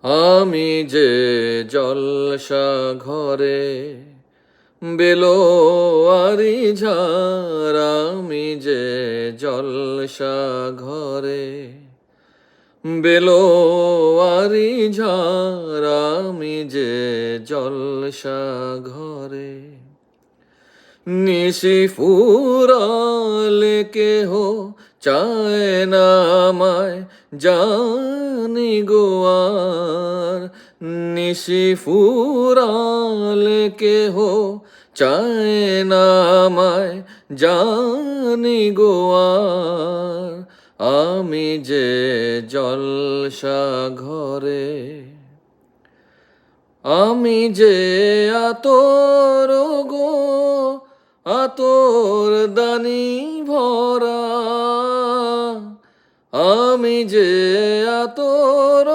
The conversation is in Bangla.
আমি যে জলসা ঘরে বেলোয়ারি ঝাড়, আমি যে জলসা ঘরে বেলোয়ারি ঝাড়, আমি যে জলসা ঘরে। নিশি ফুরালে কেহ চায় না আমায়, জানি গো আর। নিশি ফুরালে কেহ চায় না আমায়, জানি গো আর। আমি যে জলসা ঘরে, আমি যে আতর গো, আতর দানি ভরা। আমি যে আতর